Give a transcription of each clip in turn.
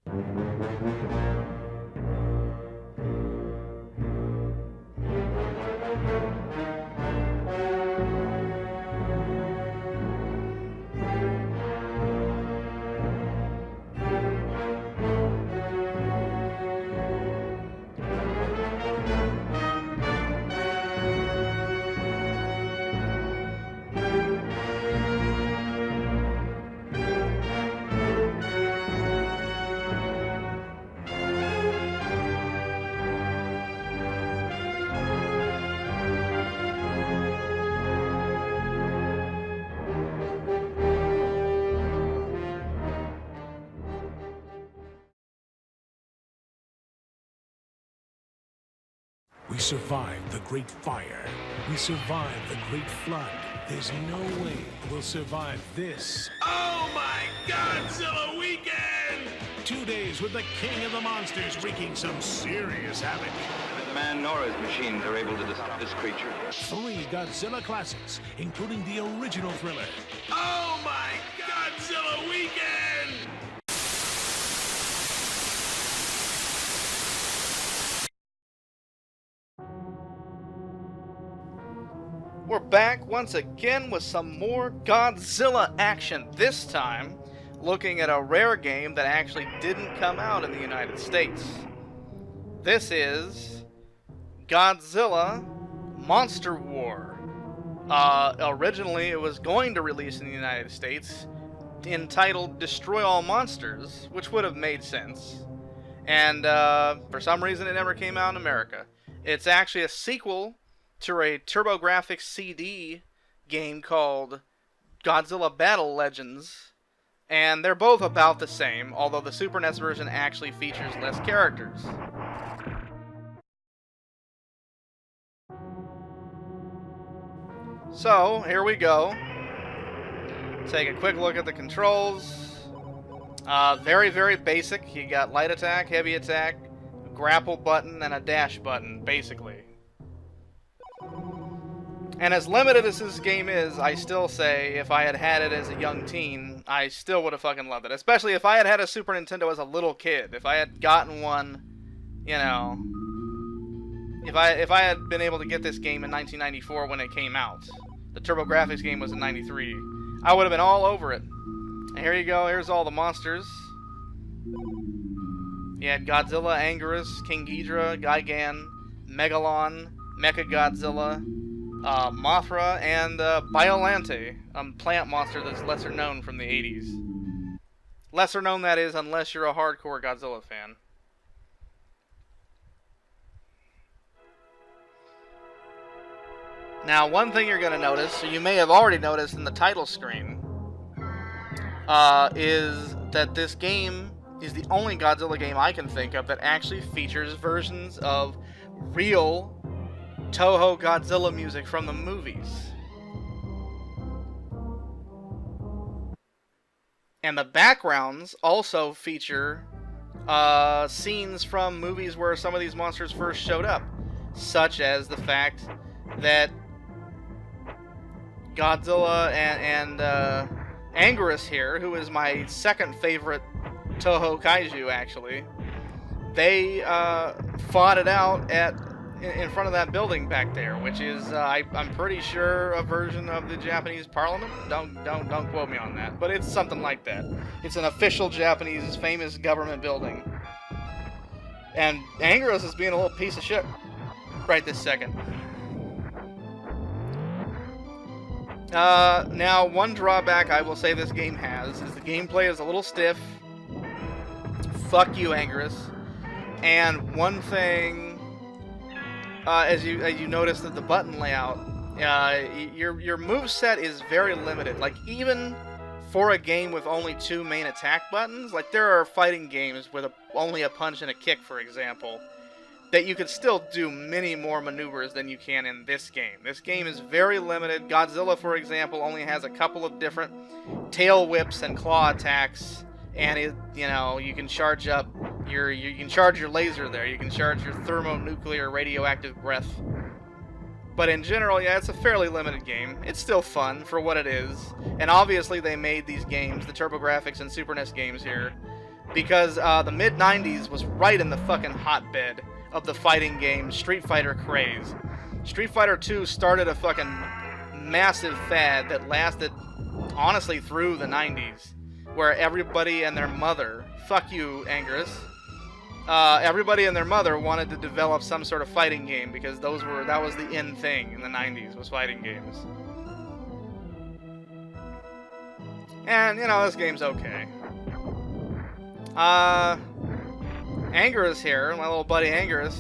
We survived the Great Fire. We survived the Great Flood. There's no way we'll survive this. Oh my Godzilla weekend! 2 days with the king of the monsters wreaking some serious havoc. Neither man nor his machines are able to stop this creature. 3 Godzilla classics, including the original thriller. Oh my Godzilla weekend! We're back once again with some more Godzilla action, this time looking at a rare game that actually didn't come out in the United States. This is Godzilla Monster War. Originally it was going to release in the United States entitled Destroy All Monsters, which would have made sense. And for some reason it never came out in America. It's actually a sequel to a TurboGrafx CD game called Godzilla Battle Legends, and they're both about the same, although the Super NES version actually features less characters. So, here we go. Take a quick look at the controls. Very, very basic. You got light attack, heavy attack, grapple button, and a dash button, basically. And as limited as this game is, I still say if I had had it as a young teen, I still would have fucking loved it. Especially if I had had a Super Nintendo as a little kid. If I had gotten one, you know, if I had been able to get this game in 1994 when it came out. The TurboGrafx game was in 93. I would have been all over it. And here you go, here's all the monsters. You had Godzilla, Anguirus, King Ghidorah, Gigan, Megalon, Mechagodzilla, Mothra, and Biolante, a plant monster that's lesser known from the 80s. Lesser known, that is, unless you're a hardcore Godzilla fan. Now, one thing you're going to notice, or you may have already noticed in the title screen, is that this game is the only Godzilla game I can think of that actually features versions of real Toho Godzilla music from the movies. And the backgrounds also feature scenes from movies where some of these monsters first showed up, such as the fact that Godzilla and Anguirus here, who is my second favorite Toho Kaiju actually, they fought it out in front of that building back there, which is I'm pretty sure a version of the Japanese Parliament. Don't quote me on that, but it's something like that. It's an official Japanese famous government building. And Anguirus is being a little piece of shit right this second. Now, one drawback I will say this game has is the gameplay is a little stiff. Fuck you, Anguirus. And one thing, as you notice that the button layout, your moveset is very limited. Like, even for a game with only 2 main attack buttons, like there are fighting games with only a punch and a kick, for example, that you could still do many more maneuvers than you can in this game. This game is very limited. Godzilla, for example, only has a couple of different tail whips and claw attacks, and you can charge up you can charge your laser there. You can charge your thermonuclear radioactive breath. But in general, yeah, it's a fairly limited game. It's still fun for what it is. And obviously they made these games, the TurboGrafx and Super NES games here, because the mid-90s was right in the fucking hotbed of the fighting game Street Fighter craze. Street Fighter 2 started a fucking massive fad that lasted, honestly, through the 90s, where everybody and their mother, fuck you, Angerus, everybody and their mother wanted to develop some sort of fighting game, because that was the in thing in the 90s, was fighting games. And, you know, this game's okay. Angerus here, my little buddy Angerus,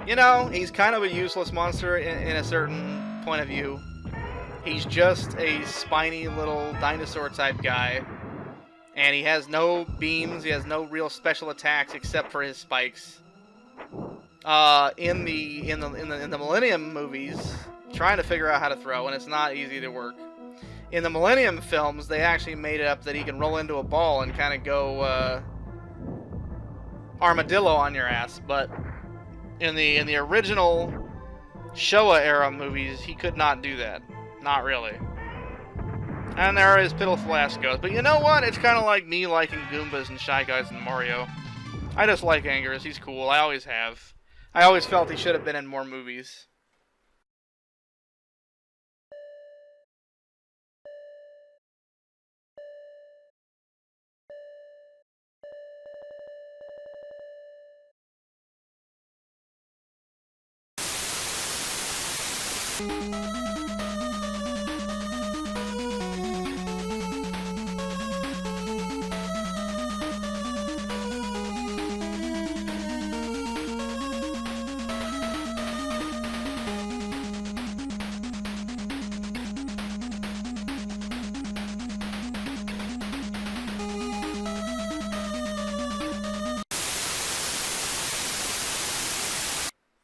you know, he's kind of a useless monster in a certain point of view. He's just a spiny little dinosaur type guy, and he has no beams, he has no real special attacks except for his spikes. In the Millennium movies, trying to figure out how to throw, and it's not easy to work. In the Millennium films, they actually made it up that he can roll into a ball and kind of go armadillo on your ass, but in the original Showa era movies, he could not do that. Not really. And there are his pitiful ass goes. But you know what? It's kind of like me liking Goombas and Shy Guys and Mario. I just like Angerus. He's cool. I always have. I always felt he should have been in more movies.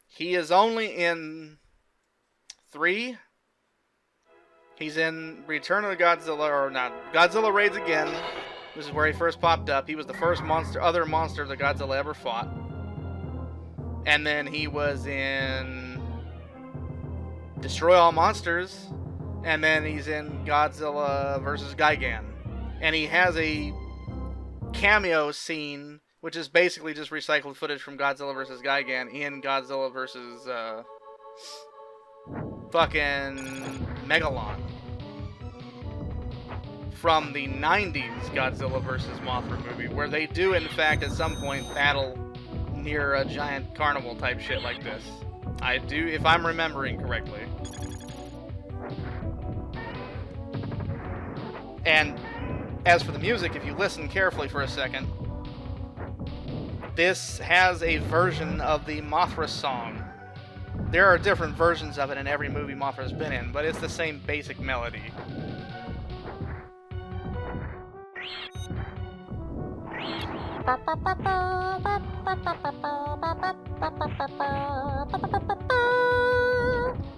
He is only in 3. He's in Return of the Godzilla, or not, Godzilla Raids Again. This is where he first popped up. He was the first other monster that Godzilla ever fought. And then he was in Destroy All Monsters. And then he's in Godzilla vs. Gigan. And he has a cameo scene, which is basically just recycled footage from Godzilla vs. Gigan in Godzilla vs. Fucking Megalon. From the 90s Godzilla vs. Mothra movie, where they do, in fact, at some point battle near a giant carnival type shit like this. I do, if I'm remembering correctly. And as for the music, if you listen carefully for a second, this has a version of the Mothra song. There are different versions of it in every movie Mothra's been in, but it's the same basic melody.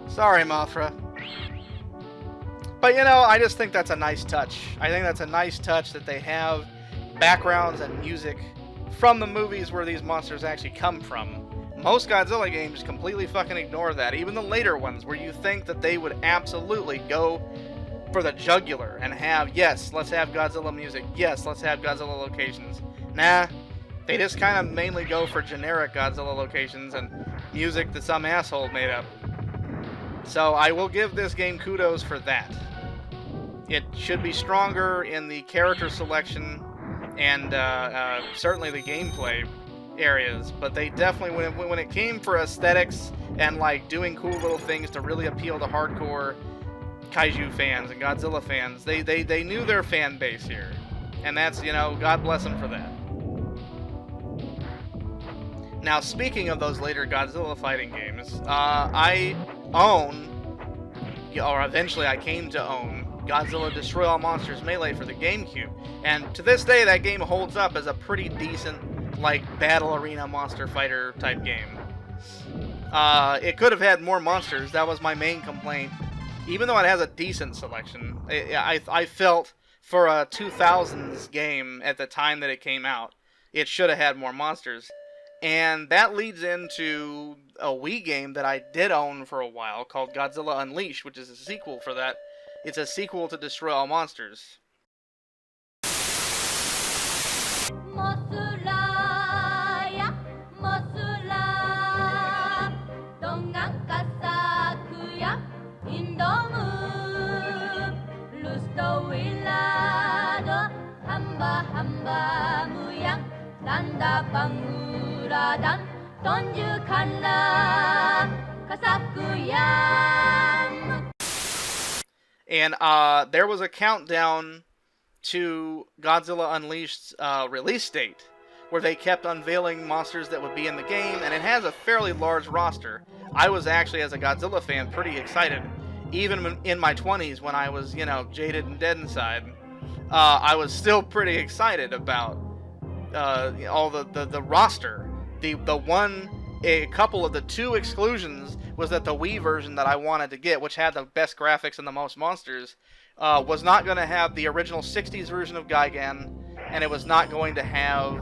Sorry, Mothra. But you know, I just think that's a nice touch. I think that's a nice touch that they have backgrounds and music from the movies where these monsters actually come from. Most Godzilla games completely fucking ignore that. Even the later ones, where you think that they would absolutely go for the jugular and have, yes, let's have Godzilla music, yes, let's have Godzilla locations. Nah, they just kind of mainly go for generic Godzilla locations and music that some asshole made up. So I will give this game kudos for that. It should be stronger in the character selection and certainly the gameplay areas, but they definitely, when it came for aesthetics and like doing cool little things to really appeal to hardcore kaiju fans and Godzilla fans, they knew their fan base here, and that's, you know, God bless them for that. Now, speaking of those later Godzilla fighting games, I own, or eventually I came to own, Godzilla Destroy All Monsters Melee for the GameCube, and to this day that game holds up as a pretty decent, like, battle arena monster fighter type game. It could have had more monsters. That was my main complaint. Even though it has a decent selection, I felt for a 2000s game at the time that it came out, it should have had more monsters. And that leads into a Wii game that I did own for a while called Godzilla Unleashed, which is a sequel for that. It's a sequel to Destroy All Monsters. tanda panguradan tunjukkanlah kesaktian. And there was a countdown to Godzilla Unleashed's release date, where they kept unveiling monsters that would be in the game, and it has a fairly large roster. I was actually, as a Godzilla fan, pretty excited. Even in my 20s, when I was, jaded and dead inside, I was still pretty excited about all the roster. A couple of the two exclusions was that the Wii version that I wanted to get, which had the best graphics and the most monsters, was not going to have the original 60s version of Gigan, and it was not going to have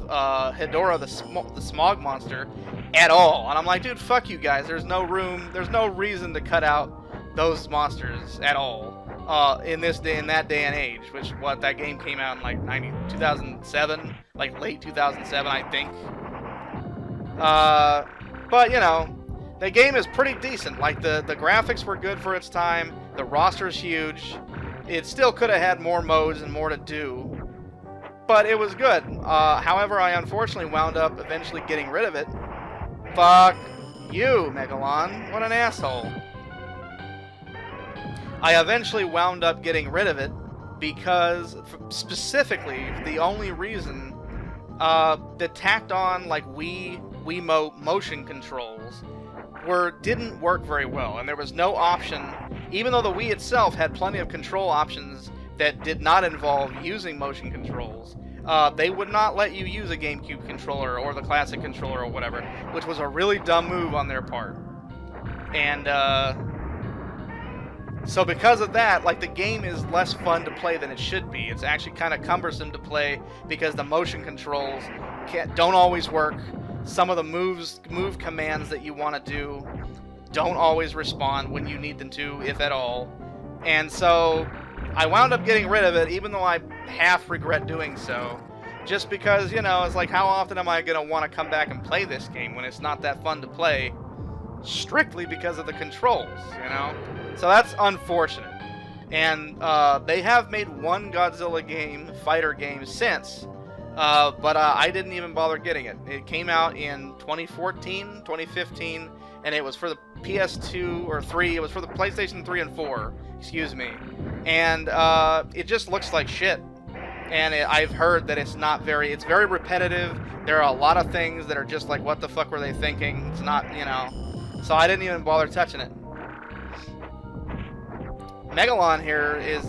Hedorah the Smog monster at all. And I'm like, dude, fuck you guys. There's no room. There's no reason to cut out those monsters at all in that day and age. That game came out in like 2007, like late 2007, I think. But the game is pretty decent. Like the graphics were good for its time. The roster's huge. It still could have had more modes and more to do, but it was good. However, I unfortunately wound up eventually getting rid of it. Fuck you, Megalon. What an asshole. I eventually wound up getting rid of it because, specifically, the only reason, the tacked on like Wiimote motion controls didn't work very well, and there was no option, even though the Wii itself had plenty of control options that did not involve using motion controls. They would not let you use a GameCube controller or the classic controller or whatever, which was a really dumb move on their part. And so because of that, like, the game is less fun to play than it should be. It's actually kind of cumbersome to play because the motion controls don't always work. Some of the move commands that you want to do don't always respond when you need them to, if at all. And so I wound up getting rid of it, even though I half regret doing so. Just because, it's like, how often am I going to want to come back and play this game when it's not that fun to play? Strictly because of the controls, So that's unfortunate. And they have made one Godzilla fighter game since. But I didn't even bother getting it. It came out in 2015, and it was for the PS2 or 3. It was for the PlayStation 3 and 4, excuse me. And it just looks like shit. And I've heard that it's very repetitive. There are a lot of things that are just like, what the fuck were they thinking? It's not, So I didn't even bother touching it. Megalon here is,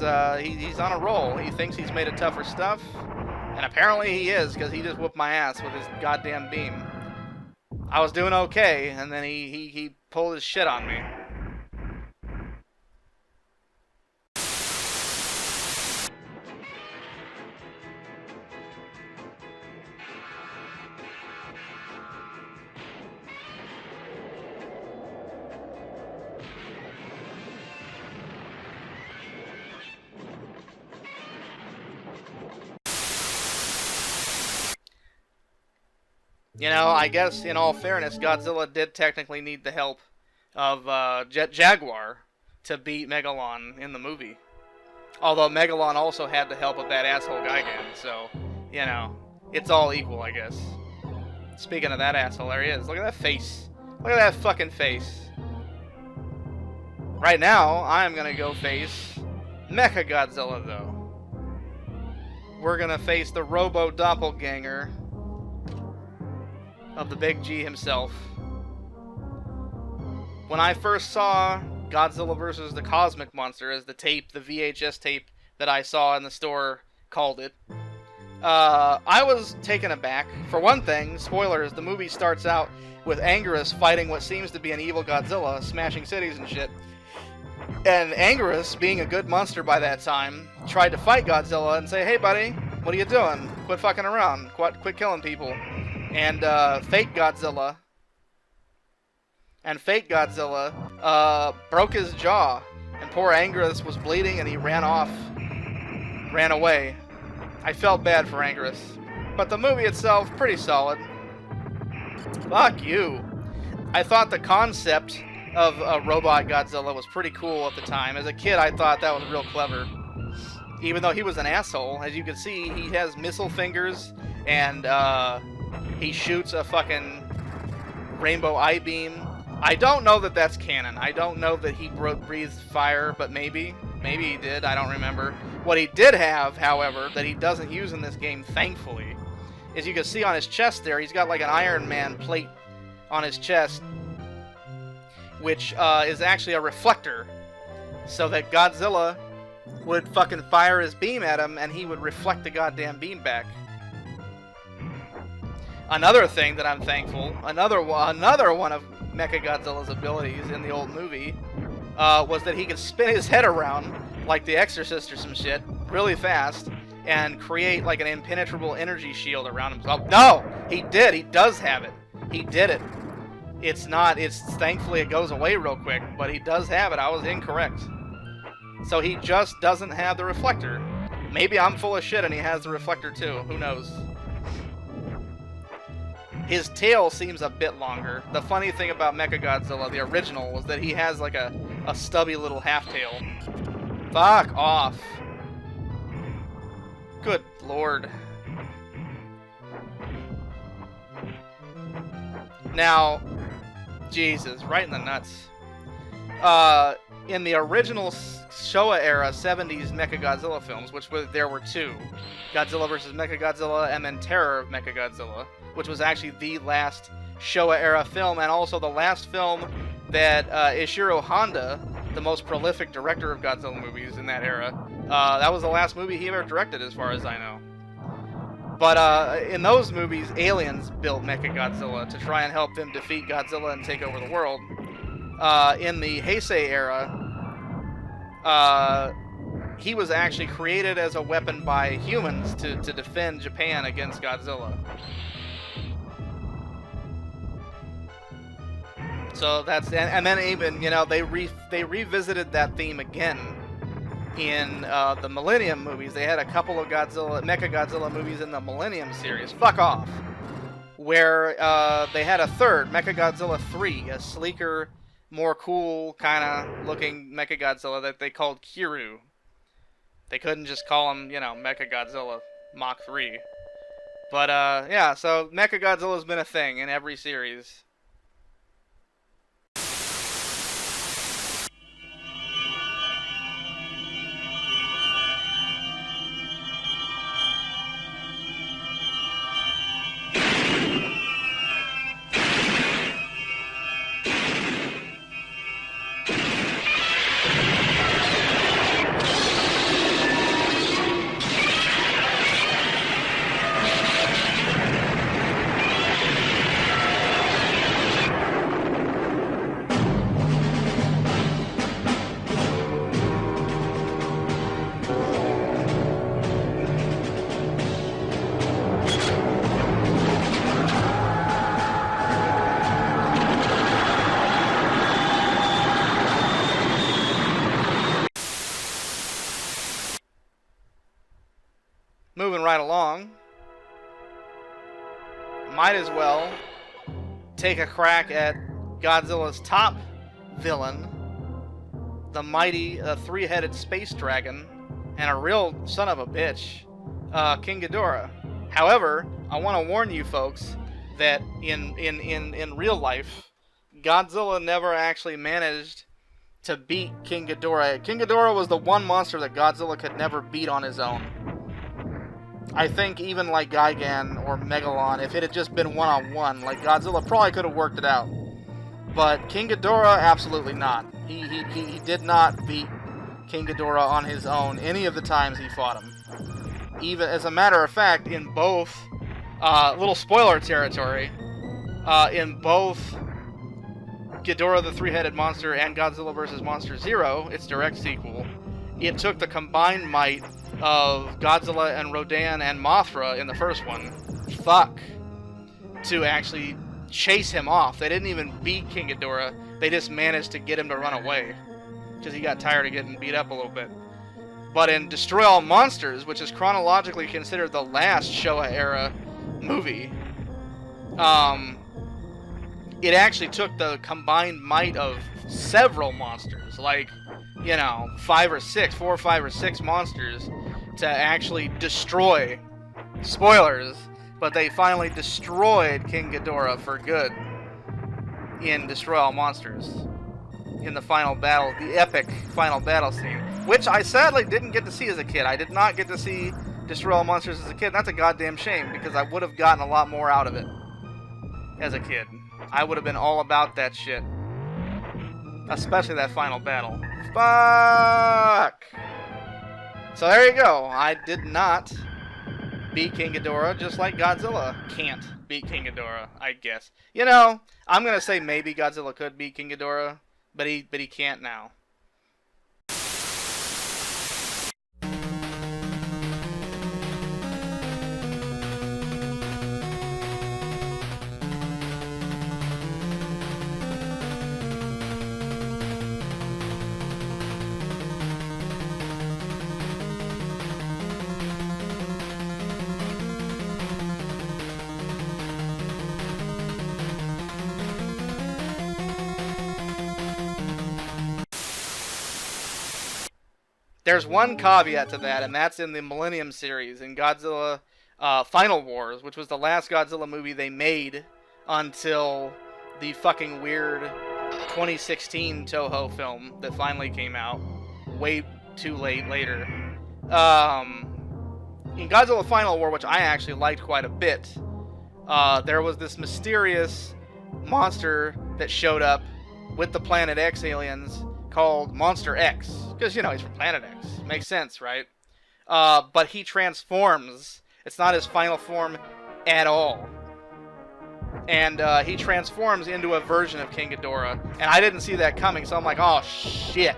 he's on a roll. He thinks he's made of tougher stuff. And apparently he is, because he just whooped my ass with his goddamn beam. I was doing okay, and then he pulled his shit on me. I guess, in all fairness, Godzilla did technically need the help of Jet Jaguar to beat Megalon in the movie. Although Megalon also had the help of that asshole Gigan, so, it's all equal, I guess. Speaking of that asshole, there he is. Look at that face. Look at that fucking face. Right now, I'm gonna go face Mechagodzilla, though. We're gonna face the Robo-Doppelganger of the Big G himself. When I first saw Godzilla vs. the Cosmic Monster, as the VHS tape that I saw in the store called it, I was taken aback. For one thing, spoilers, the movie starts out with Anguirus fighting what seems to be an evil Godzilla, smashing cities and shit. And Anguirus, being a good monster by that time, tried to fight Godzilla and say, hey buddy, what are you doing? Quit fucking around. Quit killing people. And fake Godzilla broke his jaw, and poor Anguirus was bleeding, and he ran away. I felt bad for Anguirus, but the movie itself, pretty solid. Fuck you. I thought the concept of a robot Godzilla was pretty cool at the time. As a kid, I thought that was real clever. Even though he was an asshole, as you can see, he has missile fingers and He shoots a fucking rainbow eye beam. I don't know that that's canon. I don't know that he breathed fire, but maybe. Maybe he did. I don't remember. What he did have, however, that he doesn't use in this game, thankfully, is you can see on his chest there, he's got like an Iron Man plate on his chest, which is actually a reflector, so that Godzilla would fucking fire his beam at him and he would reflect the goddamn beam back. Another thing that I'm thankful, another one of Mechagodzilla's abilities in the old movie, was that he could spin his head around like the Exorcist or some shit really fast and create like an impenetrable energy shield around himself. No! He did! He does have it! He did it! Thankfully it goes away real quick, but he does have it. I was incorrect. So he just doesn't have the reflector. Maybe I'm full of shit and he has the reflector too. Who knows? His tail seems a bit longer. The funny thing about Mechagodzilla, the original, was that he has like a stubby little half tail. Fuck off. Good lord. Now, Jesus, right in the nuts. In the original Showa era 70s Mechagodzilla films, there were two, Godzilla vs. Mechagodzilla and then Terror of Mechagodzilla, which was actually the last Showa era film and also the last film that Ishiro Honda, the most prolific director of Godzilla movies in that era, that was the last movie he ever directed as far as I know. But in those movies, aliens built Mechagodzilla to try and help them defeat Godzilla and take over the world. In the Heisei era, he was actually created as a weapon by humans to defend Japan against Godzilla. So that's, and then even, you know, they revisited that theme again in the Millennium movies. They had a couple of Mechagodzilla movies in the Millennium series. Fuck off. Where they had a third, Mechagodzilla 3, a sleeker, more cool kind of looking Mechagodzilla that they called Kiryu. They couldn't just call him, you know, Mechagodzilla Mach 3. But yeah, so Mechagodzilla's been a thing in every series. Moving right along, might as well take a crack at Godzilla's top villain, the mighty three-headed space dragon, and a real son of a bitch, King Ghidorah. However, I want to warn you folks that in real life, Godzilla never actually managed to beat King Ghidorah. King Ghidorah was the one monster that Godzilla could never beat on his own. I think even like Gigan or Megalon, if it had just been one-on-one, like Godzilla probably could have worked it out. But King Ghidorah, absolutely not. He did not beat King Ghidorah on his own any of the times he fought him. Even, as a matter of fact, in both, little spoiler territory, in both Ghidorah the Three-Headed Monster and Godzilla vs. Monster Zero, its direct sequel, it took the combined might of Godzilla and Rodan and Mothra in the first one, to actually chase him off. They didn't even beat King Ghidorah, they just managed to get him to run away, because he got tired of getting beat up a little bit. But in Destroy All Monsters, which is chronologically considered the last Showa-era movie, it actually took the combined might of several monsters, like, you know, 4 or 5 or 6 monsters to actually destroy, spoilers, but they finally destroyed King Ghidorah for good in Destroy All Monsters. In the final battle, the epic final battle scene, which I sadly didn't get to see as a kid. I did not get to see Destroy All Monsters as a kid. That's a goddamn shame, because I would have gotten a lot more out of it as a kid. I would have been all about that shit. Especially that final battle. Fuck! So there you go. I did not beat King Ghidorah, just like Godzilla can't beat King Ghidorah, I guess. You know, I'm gonna say maybe Godzilla could beat King Ghidorah, but he can't now. There's one caveat to that, and that's in the Millennium series, in Godzilla Final Wars, which was the last Godzilla movie they made until the fucking weird 2016 Toho film that finally came out way too late later. In Godzilla Final War, which I actually liked quite a bit, there was this mysterious monster that showed up with the Planet X aliens called Monster X. Because, you know, he's from Planet X. Makes sense, right? But he transforms. It's not his final form at all. And he transforms into a version of King Ghidorah. And I didn't see that coming, so I'm like, oh, shit.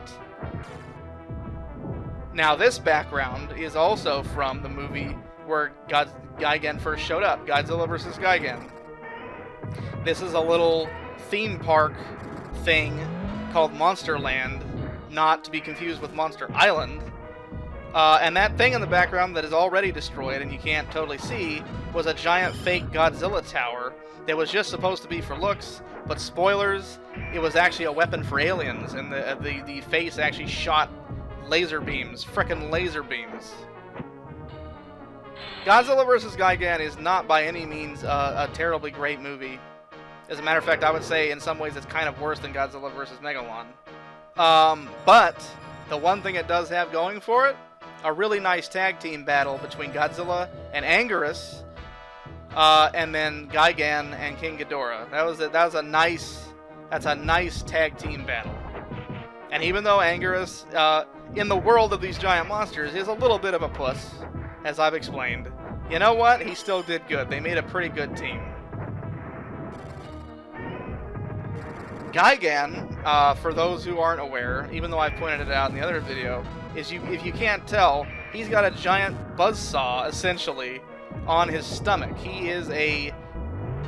Now, this background is also from the movie where Gigan first showed up. Godzilla vs. Gigan. This is a little theme park thing called Monsterland, not to be confused with Monster Island. And that thing in the background that is already destroyed and you can't totally see was a giant fake Godzilla tower that was just supposed to be for looks, but spoilers, it was actually a weapon for aliens, and the face actually shot laser beams, frickin' laser beams. Godzilla vs. Gigan is not by any means a terribly great movie. As a matter of fact, I would say in some ways it's kind of worse than Godzilla vs. Megalon. But the one thing it does have going for it, a really nice tag team battle between Godzilla and Anguirus, and then Gigan and King Ghidorah. That's a nice tag team battle. And even though Anguirus, in the world of these giant monsters, is a little bit of a puss, as I've explained, you know what? He still did good. They made a pretty good team. Gigan, for those who aren't aware, even though I pointed it out in the other video, is if you can't tell, he's got a giant buzzsaw, essentially, on his stomach. He is a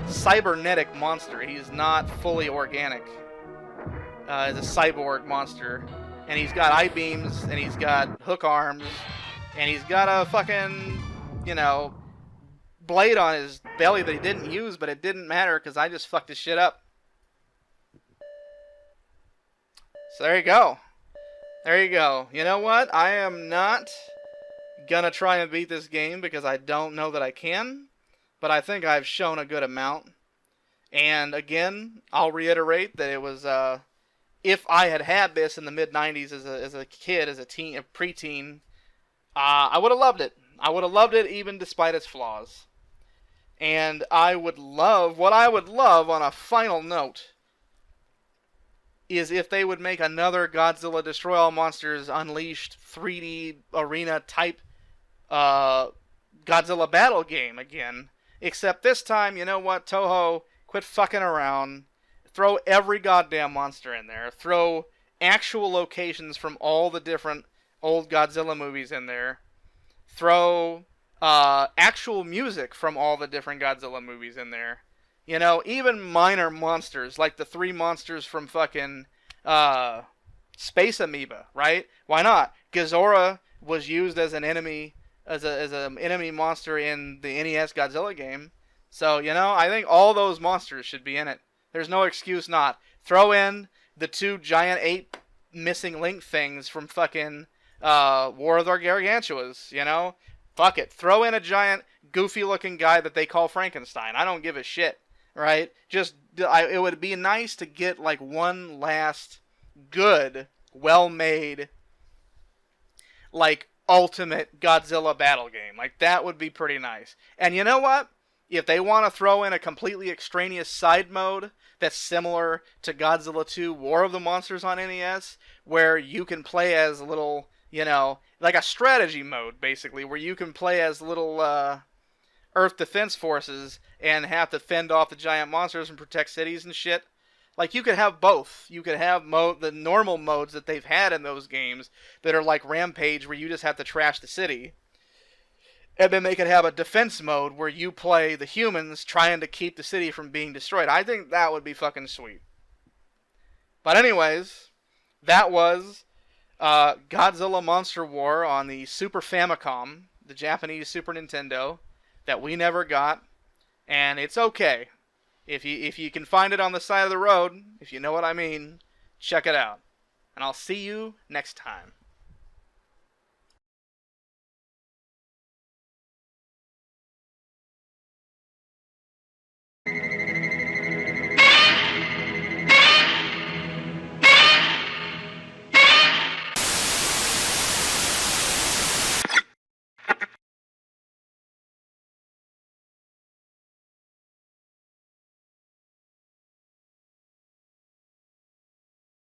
cybernetic monster. He's not fully organic. He's a cyborg monster. And he's got eye beams, and he's got hook arms, and he's got a fucking, you know, blade on his belly that he didn't use, but it didn't matter because I just fucked his shit up. So there you go. There you go. You know what? I am not gonna try and beat this game because I don't know that I can, but I think I've shown a good amount. And again, I'll reiterate that it was, if I had had this in the mid-90s as a kid, as a teen, a preteen, I would have loved it. I would have loved it even despite its flaws. And I would love, what I would love on a final note, is if they would make another Godzilla Destroy All Monsters Unleashed 3D arena type Godzilla battle game again. Except this time, you know what, Toho, quit fucking around. Throw every goddamn monster in there. Throw actual locations from all the different old Godzilla movies in there. Throw actual music from all the different Godzilla movies in there. You know, even minor monsters, like the 3 monsters from fucking Space Amoeba, right? Why not? Ghidorah was used as an enemy, as an enemy monster in the NES Godzilla game. So, you know, I think all those monsters should be in it. There's no excuse not. Throw in the 2 giant ape missing link things from fucking War of the Gargantuas, you know? Fuck it. Throw in a giant, goofy-looking guy that they call Frankenstein. I don't give a shit, right? It would be nice to get, like, one last good, well-made, like, ultimate Godzilla battle game. Like, that would be pretty nice. And you know what? If they want to throw in a completely extraneous side mode that's similar to Godzilla 2 War of the Monsters on NES, where you can play as little, like a strategy mode, basically, where you can play as little Earth Defense Forces and have to fend off the giant monsters and protect cities and shit. Like, you could have both. You could have the normal modes that they've had in those games that are like Rampage, where you just have to trash the city. And then they could have a defense mode where you play the humans trying to keep the city from being destroyed. I think that would be fucking sweet. But anyways, that was Godzilla Monster War on the Super Famicom, the Japanese Super Nintendo, that we never got. And it's okay. If you can find it on the side of the road, if you know what I mean, check it out. And I'll see you next time.